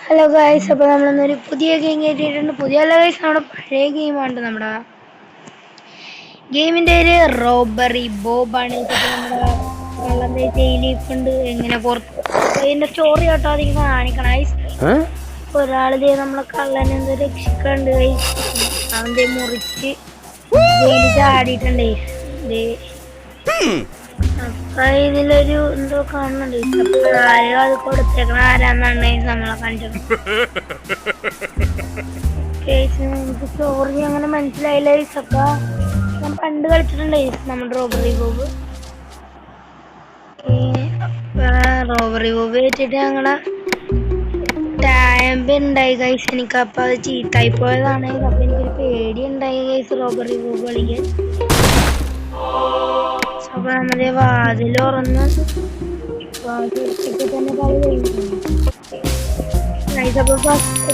Hello guys, അപ്പോൾ നമ്മളിന്നൊരു പുതിയ game കയറ്റിയിട്ടുണ്ട്. പുതിയല്ല guys, നമ്മുടെ പഴയ ഗെയിമാണ്. നമ്മുടെ ഗെയിമിൻ്റെ പേര് റോബറി ബോബാണ്. ഇപ്പോൾ നമ്മുടെ കള്ളൻ്റെ ജയിലിപ്പുണ്ട് എങ്ങനെ പുറത്ത് അതിൻ്റെ സ്റ്റോറി കേട്ടോ അതിങ്ങനെ കാണിക്കണം ഗൈസ്. ഒരാളിതേ നമ്മളെ കള്ളനെന്ത് രക്ഷിക്കണ്ട് ഗൈസ്. അവൻ്റെ മുറിച്ച് ജയിലിൽ ചാടിയിട്ടുണ്ട് അപ്പൊ ഇതിലൊരു എന്തോ കാണുന്നുണ്ട്. ആരോ അത് കൊടുത്തേക്കണ ആരാന്നാണ് നമ്മളെ കാണിച്ചത്. എനിക്ക് സ്റ്റോറി അങ്ങനെ മനസ്സിലായില്ല. അപ്പൊ ഞാൻ പണ്ട് കളിച്ചിട്ടുണ്ട് നമ്മുടെ റോബറി ബോബ്. റോബറി ബോബ് വെച്ചിട്ട് ഞങ്ങളെ ടാമ്പ് ഉണ്ടായി ഗൈസ്. എനിക്ക് അപ്പൊ അത് ചീത്തായി പോയതാണ്. അപ്പൊ എനിക്കൊരു പേടി ഉണ്ടായി ഗൈസ് റോബറി ബോബ് കളിക്കാൻ. അപ്പൊ നമ്മുടെ വാതിൽ തുറന്ന് തന്നെ കളി കഴിഞ്ഞിട്ടുണ്ട്. അപ്പൊ ഫസ്റ്റ്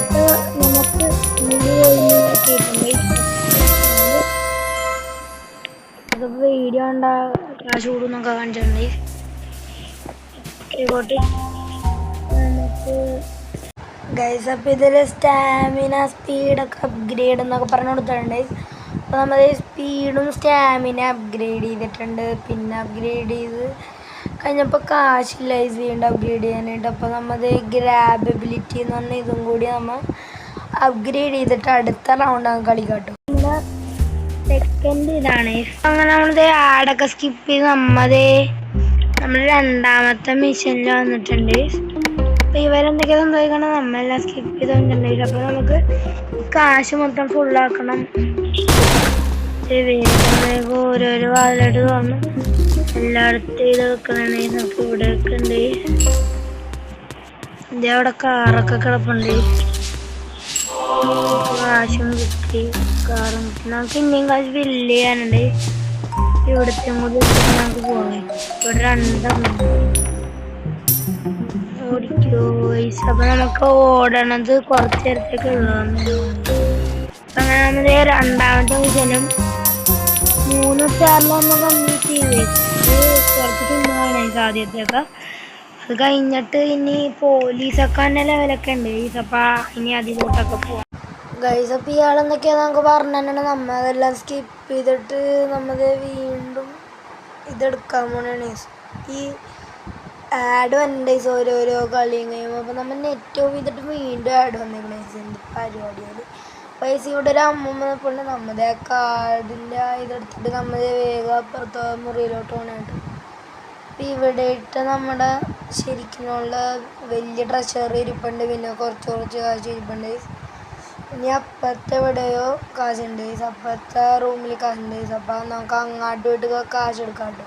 നമുക്ക് വീഡിയോ ഉണ്ടാ കാശ് കൂടുന്നൊക്കെ കാണിച്ചിട്ടുണ്ട്. നമുക്ക് ഗൈസ് അപ്പൊ ഇതില് സ്റ്റാമിന സ്പീഡൊക്കെ അപ്ഗ്രേഡ് എന്നൊക്കെ പറഞ്ഞു കൊടുത്തിട്ടുണ്ട്. അപ്പോൾ നമ്മൾ സ്പീഡും സ്റ്റാമിന അപ്ഗ്രേഡ് ചെയ്തിട്ടുണ്ട്. പിന്നെ അപ്ഗ്രേഡ് ചെയ്ത് കഴിഞ്ഞപ്പോൾ കാശില്ല വീണ്ടും അപ്ഗ്രേഡ് ചെയ്യാനായിട്ട്. അപ്പോൾ നമ്മൾ ഗ്രാബിലിറ്റി എന്ന് പറഞ്ഞാൽ ഇതും കൂടി നമ്മൾ അപ്ഗ്രേഡ് ചെയ്തിട്ട് അടുത്ത റൗണ്ടാണ് കളി കാട്ടും. പിന്നെ സെക്കൻഡ് ഇതാണ്. അങ്ങനെ നമ്മളത് ആഡൊക്കെ സ്കിപ്പ് ചെയ്ത് നമ്മൾ രണ്ടാമത്തെ മിഷനിൽ വന്നിട്ടുണ്ട്. അപ്പോൾ ഇവരെന്തൊക്കെയാ സംഭവിക്കണം, നമ്മളെല്ലാം സ്കിപ്പ് ചെയ്ത് വന്നിട്ടുണ്ട്. അപ്പോൾ നമുക്ക് കാശ് മൊത്തം ഫുള്ളാക്കണം. ഓരോരോ വാതിലായിട്ട് തുറന്ന് എല്ലായിടത്തും ഇത് വെക്കണേ. നമുക്ക് ഇവിടെ വെക്കണ്ട്. ഇതേ അവിടെ കാറൊക്കെ കിടപ്പുണ്ട്. കാശും കിട്ടി, കാറും കിട്ടി. നമുക്ക് ഇനിയും കാശ് ബില്ല് ചെയ്യാനുണ്ട്. ഇവിടുത്തെ കൂടി നമുക്ക് പോകാം. ഇവിടെ രണ്ടെണ്ണം ഓടിക്കോ. അപ്പൊ നമുക്ക് ഓടണത് കുറച്ച് നേരത്തേക്ക് ഉള്ളതാണ്. അങ്ങനെ നമ്മുടെ രണ്ടാമത്തെ മിഷനും 3 സ്റ്റാറിൽ നമ്മൾ കംപ്ലീറ്റ് ചെയ്ത് കുറച്ച് സിനിമയാണ് ആദ്യത്തെയൊക്കെ. അത് കഴിഞ്ഞിട്ട് ഇനി പോലീസൊക്കെ തന്നെ ലെവലൊക്കെ ഉണ്ട് ഗൈസ്. അപ്പം ഇനി അതിലോട്ടൊക്കെ പോവാം ഗൈസ്. അപ്പം ഇയാളെന്തൊക്കെയാ നമുക്ക് പറഞ്ഞു തന്നെയാണ്. നമ്മൾ അതെല്ലാം സ്കിപ്പ് ചെയ്തിട്ട് നമ്മൾ വീണ്ടും ഇതെടുക്കാൻ പോകണാണ്. ഈ ആഡ് വന്നിട്ടുണ്ട് ഓരോരോ കളിയും കഴിയുമ്പോൾ. അപ്പം നമ്മൾ നെറ്റ് ഓഫ് ചെയ്തിട്ട് വീണ്ടും ആഡ് വന്നേക്കണേ എന്ത് പരിപാടികൾ. പൈസ ഇവിടെ ഒരു അമ്മൂമ്മ കൊണ്ട് നമ്മുടെ കാർഡിൻ്റെ ഇതെടുത്തിട്ട് നമ്മൾ വേഗം അപ്പുറത്തെ മുറിയിലോട്ട് പോകണായിട്ട്. അപ്പം ഇവിടെ ഇട്ട് നമ്മുടെ ശരിക്കുള്ള വലിയ ട്രഷർ ഇരിപ്പുണ്ട്. പിന്നെ കുറച്ച് കാശ് ഇരിപ്പുണ്ട്. ഇനി അപ്പുറത്തെ എവിടെയോ കാശുണ്ട്. അപ്പുറത്തെ റൂമിൽ കാശുണ്ട്. അപ്പം നമുക്ക് അങ്ങോട്ട് പോയിട്ട് കാശ് എടുക്കാട്ടോ.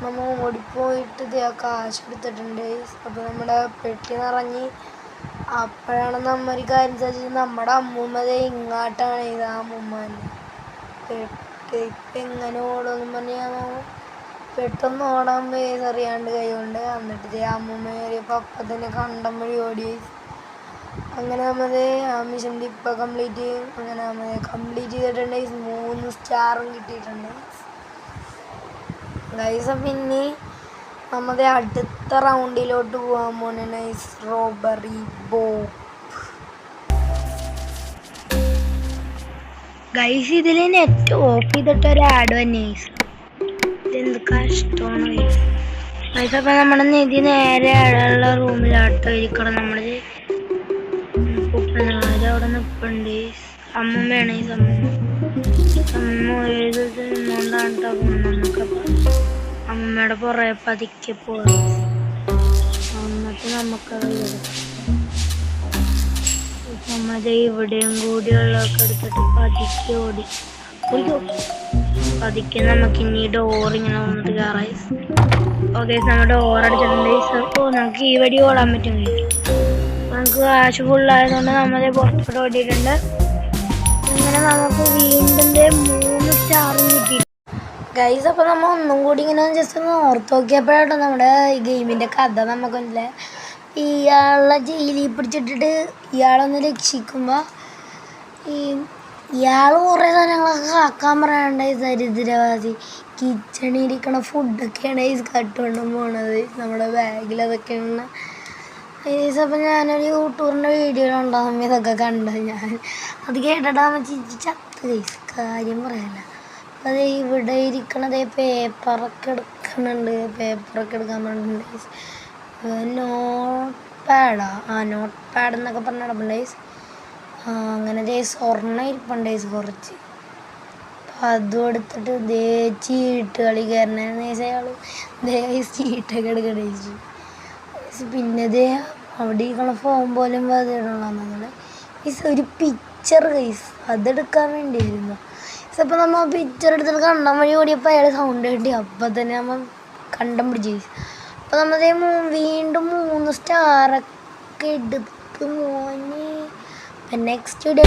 നമ്മൾ ഓടിപ്പോയിട്ട് കാശ് എടുത്തിട്ടുണ്ട്. അപ്പോൾ നമ്മുടെ പെട്ടി നിറഞ്ഞ് അപ്പോഴാണ് നമ്മൊരു കാര്യം സാധിച്ചത്. നമ്മുടെ അമ്മൂമ്മതേ ഇങ്ങോട്ടാണ് ഇത്. ആ അമ്മൂമ്മ തന്നെ പെട്ട് ഇപ്പം എങ്ങനെ ഓടുമെന്ന് പറഞ്ഞാൽ പെട്ടെന്ന് ഓടാൻ പേസ് അറിയാണ്ട് കൈ കൊണ്ട്. എന്നിട്ട് ആ അമ്മൂമ്മ കയറിയപ്പോൾ അപ്പം തന്നെ കണ്ടം വഴി ഓടി. അങ്ങനെ നമ്മൾ ആ മിഷൻ്റെ ഇപ്പം കംപ്ലീറ്റ് ചെയ്യും. അങ്ങനെ നമ്മൾ കംപ്ലീറ്റ് ചെയ്തിട്ടുണ്ട്. 3 സ്റ്റാറും കിട്ടിയിട്ടുണ്ട് ഗൈസ്. പിന്നെ നമ്മുടെ അടുത്ത റൗണ്ടിലോട്ട് പോകാൻ പോണ നൈസ് റോബറി ബോബ് ഗൈസ്. ഇതിൽ നെറ്റ് ഓഫ് ചെയ്തിട്ട് ഒരു ആഡ് തന്നെ ഗൈസ്. ഇതെന്ത് കഷ്ടമാണ് ഗൈസ്. ഗൈസ് അപ്പം നമ്മുടെ നിധി നേരെ ഉള്ള റൂമിലാട്ടോ ഇരിക്കണം. നമ്മൾ അവിടെ നിൽപ്പുണ്ട്. അമ്മമ്മയാണ് ഈ അമ്മമ്മ ഏത് നിന്നുകൊണ്ടാണ് കേട്ടോ പോകുന്നത്. നമുക്കപ്പം അമ്മയുടെ പുറകെ പതുക്കെ പോകാം. എന്നിട്ട് നമുക്കത് നമ്മത് ഇവിടെയും കൂടിയുള്ളതൊക്കെ എടുത്തിട്ട് പതുക്കെ ഓടി പതുക്കെ നമുക്ക് ഇനി ഡോർ ഇങ്ങനെ വന്നിട്ട് കയറായി. ഓക്കെ, നമ്മൾ ഡോർ അടിച്ചിട്ടുണ്ട്. നമുക്ക് ഈ വഴി ഓടാൻ പറ്റും. നമുക്ക് കാശ് ഫുള്ളായതുകൊണ്ട് നമ്മളെ പുറത്തോട്ട് ഓടിയിട്ടുണ്ട്. അങ്ങനെ നമുക്ക് വീണ്ടും 3 സ്റ്റാറും കിട്ടി ഗൈസ്. അപ്പോൾ നമ്മൾ ഒന്നും കൂടി ഇങ്ങനെ ജസ്റ്റ് ഒന്ന് ഓർത്ത് നോക്കിയപ്പോഴാട്ടോ നമ്മുടെ ഈ ഗെയിമിൻ്റെ കഥ നമുക്കൊന്നില്ല. ഇയാളെ ജയിലിൽ പിടിച്ചിട്ടിട്ട് ഇയാളൊന്ന് രക്ഷിക്കുമ്പോൾ ഇയാൾ കുറേ സാധനങ്ങളൊക്കെ ആക്കാൻ പറയാനുണ്ടായി. ദരിദ്രവാസി കിച്ചണിരിക്കണ ഫുഡൊക്കെയാണ് ഈ കട്ടുകൊണ്ട് പോണത്. നമ്മുടെ ബാഗിൽ അതൊക്കെയാണ്. അപ്പം ഞാനൊരു യൂട്യൂബിൻ്റെ വീഡിയോ ഉണ്ടാകും ഇതൊക്കെ കണ്ടത് ഞാൻ അത് കേട്ടിട്ടാകുമ്പോൾ ചിരിച്ച് ചത്ത് ഗൈസ് കാര്യം പറയല്ല. അപ്പം അത് ഇവിടെ ഇരിക്കണത് പേപ്പറൊക്കെ എടുക്കുന്നുണ്ട്, പേപ്പറൊക്കെ എടുക്കാൻ പറഞ്ഞിട്ടുണ്ട് ഗൈസ്. നോട്ട് പാഡാ നോട്ട് പാഡ് എന്നൊക്കെ പറഞ്ഞ് നടപ്പുണ്ട് ഗൈസ്. അങ്ങനെ ഗൈസ് സ്വർണ്ണം ഇരിപ്പുണ്ട് ഗൈസ് കുറച്ച്. അപ്പം അതും എടുത്തിട്ട് ചീട്ട് കളി കയറണ അയാൾ ചീട്ടൊക്കെ എടുക്കണ ഗൈസ്. പിന്നെ അവിടെ ഇരിക്കണ ഫോൺ പോലും വന്നിടണം ഒരു പിക്ചർ ഗൈസ് അതെടുക്കാൻ വേണ്ടിയായിരുന്നു. അപ്പം നമ്മൾ പിക്ചർ എടുത്തിട്ട് കണ്ടാൻ വഴി ഓടിയപ്പോൾ അയാൾ സൗണ്ട് കിട്ടി. അപ്പം തന്നെ നമ്മൾ കണ്ടം പിടിച്ച് ഗൈസ്. അപ്പം നമ്മളതേ വീണ്ടും 3 സ്റ്റാറൊക്കെ എടുത്ത് മോനെ. Next video